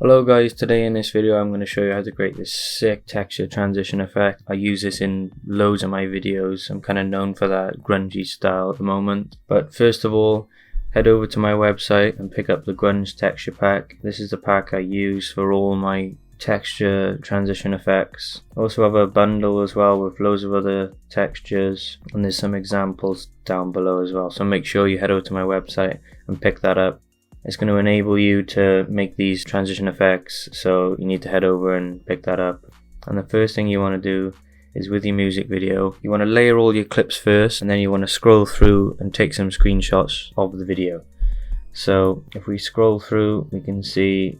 Hello guys, today in this video I'm going to show you how to create this sick texture transition effect. I use this in loads of my videos. I'm kind of known for that grungy style at the moment. But first of all, head over to my website and pick up the Grunge texture pack. This is the pack I use for all my texture transition effects. I also have a bundle as well with loads of other textures, and there's some examples down below as well. So make sure you head over to my website and pick that up. It's going to enable you to make these transition effects, so you need to head over and pick that up. And the first thing you want to do is, with your music video, you want to layer all your clips first, and then you want to scroll through and take some screenshots of the video. So if we scroll through, we can see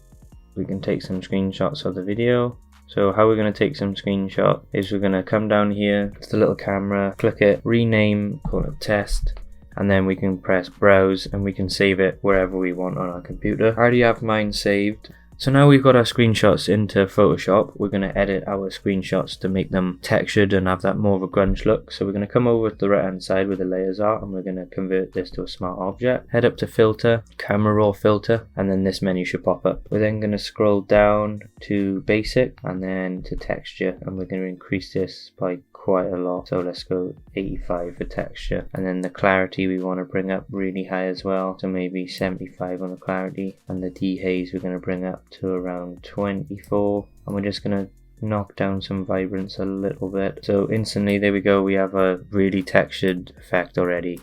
we can take some screenshots of the video. So how we're going to take some screenshot is we're going to come down here to the little camera, click it, rename, call it test, and then we can press browse and we can save it wherever we want on our computer. I already have mine saved. So now we've got our screenshots into Photoshop. We're going to edit our screenshots to make them textured and have that more of a grunge look. So we're going to come over to the right hand side where the layers are, and we're going to convert this to a smart object. Head up to filter, camera raw filter, and then this menu should pop up. We're then going to scroll down to basic and then to texture, and we're going to increase this by quite a lot. So let's go 85 for texture, and then the clarity we want to bring up really high as well, so maybe 75 on the clarity, and the dehaze we're going to bring up to around 24, and we're just going to knock down some vibrance a little bit. So instantly, there we go, we have a really textured effect already.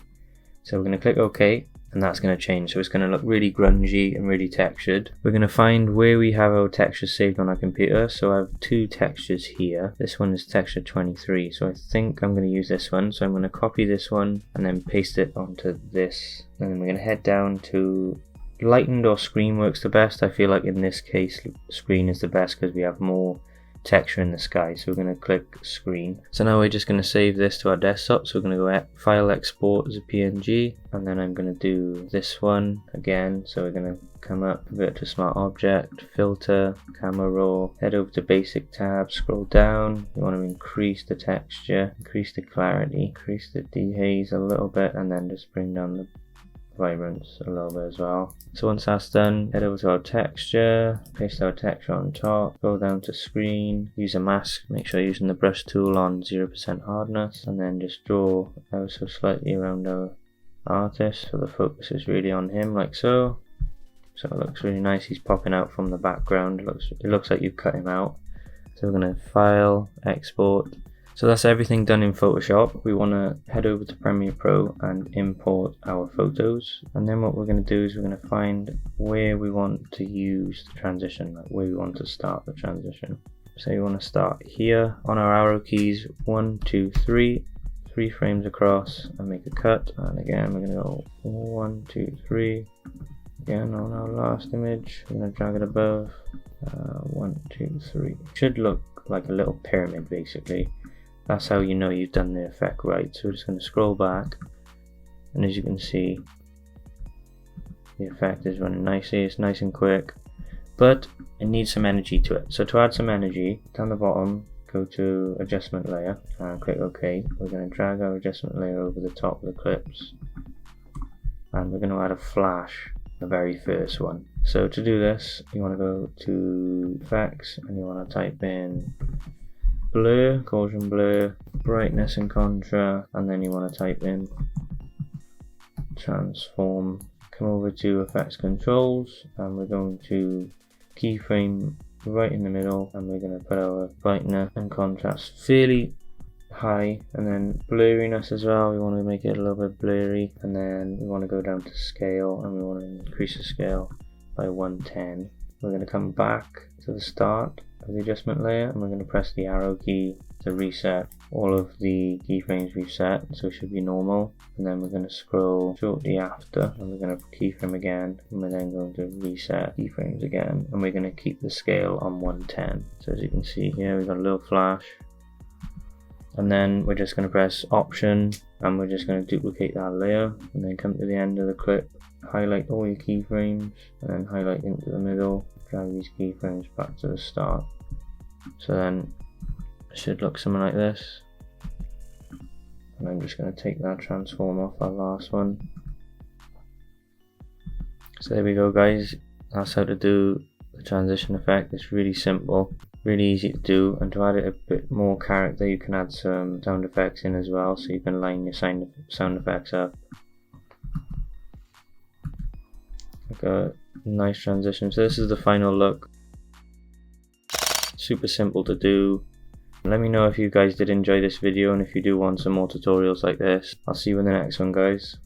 So we're going to click OK, and that's going to change, so it's going to look really grungy and really textured. We're going to find where we have our textures saved on our computer. So I have two textures here. This one is texture 23, so I think I'm going to use this one. So I'm going to copy this one and then paste it onto this, and then we're going to head down to lightened or screen works the best. I feel like in this case screen is the best because we have more texture in the sky. So we're going to click screen. So now we're just going to save this to our desktop. So we're going to go file export as a PNG, and then I'm going to do this one again. So we're going to come up, convert to smart object, filter, camera raw, head over to basic tab, scroll down. You want to increase the texture, increase the clarity, increase the dehaze a little bit, and then just bring down the vibrance a little bit as well. So once that's done, head over to our texture, paste our texture on top, go down to screen, use a mask, make sure you're using the brush tool on 0% hardness, and then just draw ever so slightly around our artist so the focus is really on him, like so. So it looks really nice. He's popping out from the background. It looks like you've cut him out. So we're going to file, export. So that's everything done in Photoshop. We want to head over to Premiere Pro and import our photos, and then what we're going to do is we're going to find where we want to use the transition, like where we want to start the transition. So you want to start here on our arrow keys, 1, 2, 3 frames across, and make a cut. And again we're going to go 1, 2, 3. Again on our last image, we're going to drag it above, 1, 2, 3. Should look like a little pyramid basically. That's how you know you've done the effect right. So we're just going to scroll back, and as you can see, the effect is running nicely. It's nice and quick, but it needs some energy to it. So to add some energy, down the bottom, go to adjustment layer and click OK. We're going to drag our adjustment layer over the top of the clips, and we're going to add a flash, the very first one. So to do this, you want to go to effects, and you want to type in blur, Gaussian blur, brightness and contrast, and then you want to type in transform. Come over to effects controls, and we're going to keyframe right in the middle, and we're going to put our brightness and contrast fairly high, and then blurriness as well. We want to make it a little bit blurry, and then we want to go down to scale, and we want to increase the scale by 110. We're going to come back to the start of the adjustment layer, and we're going to press the arrow key to reset all of the keyframes we've set, so it should be normal. And then we're going to scroll shortly after, and we're going to keyframe again, and we're then going to reset keyframes again, and we're going to keep the scale on 110. So as you can see here, we've got a little flash, and then we're just going to press option, and we're just going to duplicate that layer, and then come to the end of the clip, highlight all your keyframes, and then highlight into the middle, drag these keyframes back to the start. So then it should look something like this, and I'm just going to take that transform off our last one. So there we go guys, that's how to do the transition effect. It's really simple, really easy to do, and to add it a bit more character you can add some sound effects in as well, so you can line your sound effects up. Like a nice transition. So this is the final look. Super simple to do. Let me know if you guys did enjoy this video, and if you do want some more tutorials like this. I'll see you in the next one, guys.